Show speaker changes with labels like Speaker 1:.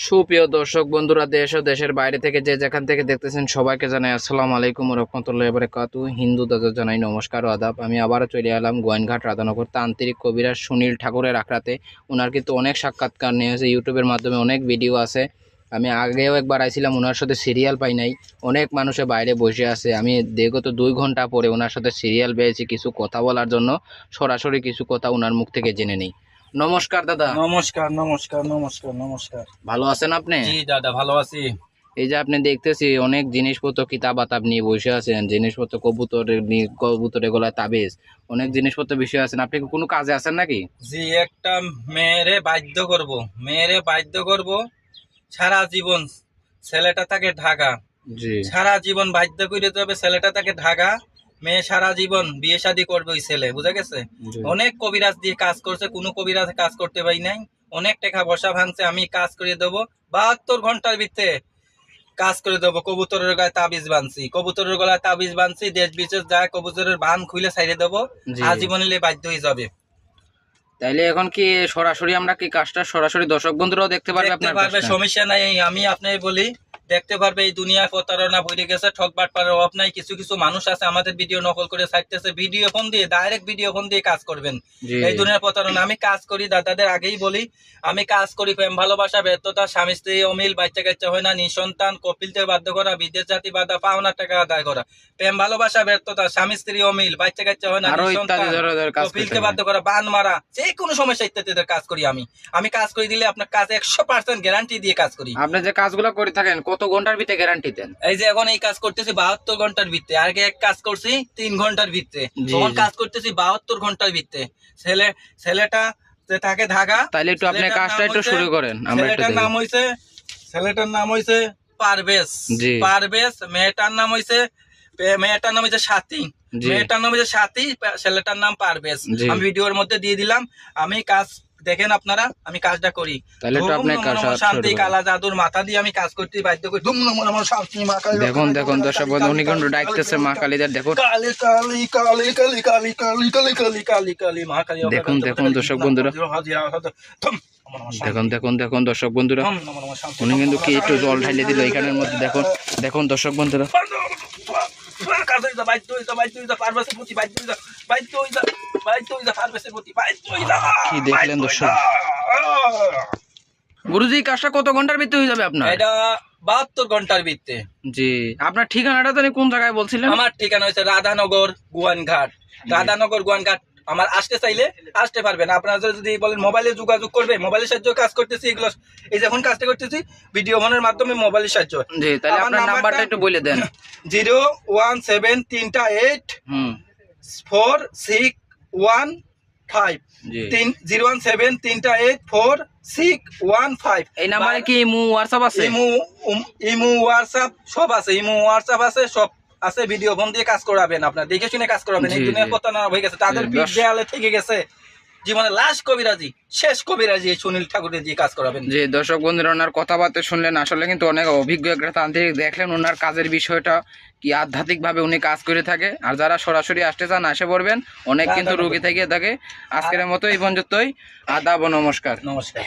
Speaker 1: সুপ্রিয় দর্শক বন্ধুরা, দেশ ও দেশের বাইরে থেকে যে যেখান থেকে দেখতেছেন সবাইকে জানাই আসসালামু আলাইকুম ওয়া রাহমাতুল্লাহি ওয়া বারাকাতুহু। হিন্দু দাদা জানাই নমস্কার ও আদাব। আমি আবারও চলে এলাম গোয়াইনঘাট রাধানগর তান্ত্রিক কবিরাজ সুনীল ঠাকুরের আখড়াতে। ওনার কিন্তু অনেক সাক্ষাৎকার নিয়েছে, ইউটিউবের মাধ্যমে অনেক ভিডিও আছে। আমি আগেও একবার আইছিলাম, ওনার সাথে সিরিয়াল পাই নাই, অনেক মানুষের বাইরে বসে আছে। আমি বিগত 2 ঘন্টা পরে ওনার সাথে সিরিয়াল পেয়েছি কিছু কথা বলার জন্য। সরাসরি কিছু কথা ওনার মুখ থেকে জেনে নেই। নমস্কার দাদা।
Speaker 2: নমস্কার নমস্কার নমস্কার নমস্কার।
Speaker 1: ভালো আছেন আপনি?
Speaker 2: জি দাদা, ভালো আছি।
Speaker 1: এই যে আপনি দেখতেছি অনেক জিনিসপত্র কিতাব আতাব নিয়ে বসে আছেন, জিনিসপত্র কবুতরের গলায় তাবিজ, অনেক জিনিসপত্র বিষয় আছেন। আপনি কি কোনো কাজে আছেন নাকি?
Speaker 2: জি, একটা মেয়েরে বাধ্য করব সারা জীবন। ছেলেটা থাকে ঢাকা,
Speaker 1: জি
Speaker 2: সারা জীবন বাধ্য করে দেবে। ছেলেটা থাকে ঢাকা, মেয়ে সারা জীবন বিয়ে শাদী করবে ওই ছেলে, বুঝা গেছে।
Speaker 1: জি
Speaker 2: অনেক কবিরাজ দিয়ে কাজ করছে, কোনো কবিরাজ কাজ করতে পারি নাই। অনেক টাকা বসা ভাঙছে, আমি কাজ করে দেবো 72 ঘন্টার ভিতরে কাজ করে দেবো। কবুতরের গায়ে তাবিজ বানছি, কবুতরের গলায় তাবিজ বানছি, দেশ বিদেশ যায় কবুতরের বান খুলে ছাইড়ে দেবো।
Speaker 1: জি।
Speaker 2: আজীবন বাধ্য হয়ে যাবে।
Speaker 1: তাইলে এখন কি সরাসরি আমরা কি কাজটা সরাসরি দর্শক বন্ধুরাও দেখতে পারবে?
Speaker 2: দেখতে
Speaker 1: আপনার
Speaker 2: পারবে,
Speaker 1: কাজটা?
Speaker 2: সমস্যা নাই। আমি আপনাকে বলি, দেখতে পারবে। এই দুনিয়ায় প্রতারণা ভরে গেছে, ঠকবাট পারার অভাব নাই। কিছু কিছু মানুষ আছে আমাদের ভিডিও নকল করে ছাড়তেছে, ভিডিও ফোন দিয়ে ডাইরেক্ট ভিডিও ফোন দিয়ে কাজ করবেন।
Speaker 1: জি
Speaker 2: এই দুনিয়ার প্রতারণা। আমি কাজ করি, দাদাদের আগেই বলি, আমি কাজ করি প্রেম ভালোবাসা ব্যর্থতা, স্বামী স্ত্রী অমিল, বাচ্চা কাচ্চা হয় না, নিঃসন্তান, কপিলতে বাধ্য করা, বিদেশ জাতি বাধা, পাওনা টাকা আদায় করা, প্রেম ভালোবাসা ব্যর্থতা, স্বামী স্ত্রী অমিল, বাচ্চা কাচ্চা হয় না,
Speaker 1: আরো
Speaker 2: নিঃসন্তান,
Speaker 1: ইত্যাদি ধরনের কাজ করতে
Speaker 2: কপিলকে
Speaker 1: হবে।
Speaker 2: বাধ্য করা, বান মারা, যে কোনো সমস্যা ইত্যাদিদের কাজ করি আমি কাজ করে দিলে আপনার কাজ 100% গ্যারান্টি দিয়ে কাজ করি।
Speaker 1: আপনি যে কাজগুলো করে থাকেন কত ঘন্টার ভিতরে গ্যারান্টি দেন?
Speaker 2: এই যে এখন এই কাজ করতেছি 72 ঘন্টার ভিতরে, আগে এক কাজ করছি 3 ঘন্টার ভিতরে,
Speaker 1: জি,
Speaker 2: তখন
Speaker 1: জি।
Speaker 2: কাজ করতেছি 72 ঘন্টার ভিতরে। ছেলেটা যে থাকে ঢাকা।
Speaker 1: তাইলে একটু আপনি
Speaker 2: ছেলেটার
Speaker 1: কাজটা
Speaker 2: নাম
Speaker 1: একটু
Speaker 2: হইছে-
Speaker 1: শুরু করেন, আমরা একটু
Speaker 2: ছেলেটার
Speaker 1: দেখি।
Speaker 2: নাম হইছে পারভেজ।
Speaker 1: জি
Speaker 2: পারভেজ। মেয়েটার নাম হইছে সাথী।
Speaker 1: জি
Speaker 2: মেয়েটার নাম হইছে সাথী, ছেলেটার নাম পারভেজ।
Speaker 1: জি।
Speaker 2: আমি ভিডিওর মধ্যে দিয়ে দিলাম। আমি কাজ দেখেন আপনারা, আমি কাজটা করি।
Speaker 1: তাহলে একটু আপনি
Speaker 2: ধুম
Speaker 1: কাজ
Speaker 2: নমঃ
Speaker 1: শুরু
Speaker 2: শান্তি,
Speaker 1: করেন।
Speaker 2: কালা জাদুর মাথা দিয়ে আমি কাজ করতে বাধ্য করি। ধুম নমঃ শান্তি, মা কালী।
Speaker 1: দেখুন দর্শক বন্ধু, উনি কিন্তু ডাকতেছে মা কালীদের। দেখুন
Speaker 2: কালী কালী কালী কালী কালী কালী কালী কালী কালী কালী মা কালী।
Speaker 1: দেখুন দর্শক বন্ধুরা, দেখুন দর্শক বন্ধুরা, উনি কিন্তু কি একটু জল ঢালিয়ে দিল এখানের মধ্যে। দেখুন দর্শক বন্ধুরা, কি দেখলেন দর্শক? গুরুজি, কাজটা কত ঘন্টার ভিতরে হয়ে যাবে আপনার?
Speaker 2: এটা 72 ঘন্টার ভিতরে।
Speaker 1: জি। আপনার ঠিকানাটা জানি কোন জায়গায় বলছিলেন?
Speaker 2: আমার ঠিকানা হচ্ছে রাধানগর গোয়াইনঘাট। রাধানগর গোয়াইনঘাট। আমার আসতে চাইলে আসতে পারবেন। আপনারা যদি বলেন মোবাইলে যোগাযোগ করবে, মোবাইলের সাহায্যে কাজ করতেছি এগুলো। এই যে এখন কাজটা করতেছি ভিডিও ফোনের মাধ্যমে, মোবাইলের সাহায্য।
Speaker 1: জি, তাহলে আপনার নাম্বারটা একটু বলে দেন।
Speaker 2: 01738
Speaker 1: হুম
Speaker 2: 4615।
Speaker 1: জি।
Speaker 2: 017384615।
Speaker 1: এই নাম্বারে কি হোয়াটসঅ্যাপ আছে?
Speaker 2: ইমু হোয়াটসঅ্যাপ সব আছে। সব আছে। ভিডিও ফোন দিয়ে কাজ করাবেন, আপনার দেখে শুনে কাজ করাবেন। এই
Speaker 1: জি,
Speaker 2: দুনিয়ার
Speaker 1: জি।
Speaker 2: প্রতারণা হয়ে গেছে, তাদের
Speaker 1: জি,
Speaker 2: পিঠ দেয়ালে থেকে গেছে। জীবনে লাস্ট কবিরাজি, শেষ কবিরাজি এই সুনীল ঠাকুরের দিয়ে কাজ করাবেন।
Speaker 1: যে দর্শক বন্ধুরা, ওনার কথাবার্তা শুনলেন, আসলে কিন্তু অনেক অভিজ্ঞ একটা তান্ত্রিক। দেখলেন ওনার কাজের বিষয়টা কি আধ্যাত্মিক ভাবে উনি কাজ করে থাকে। আর যারা সরাসরি আসতে চান আসে পড়বেন, অনেক কিন্তু রোগী থেকে থাকে। আজকের মতো এই পর্যন্তই। আদাব ও নমস্কার।
Speaker 2: নমস্কার।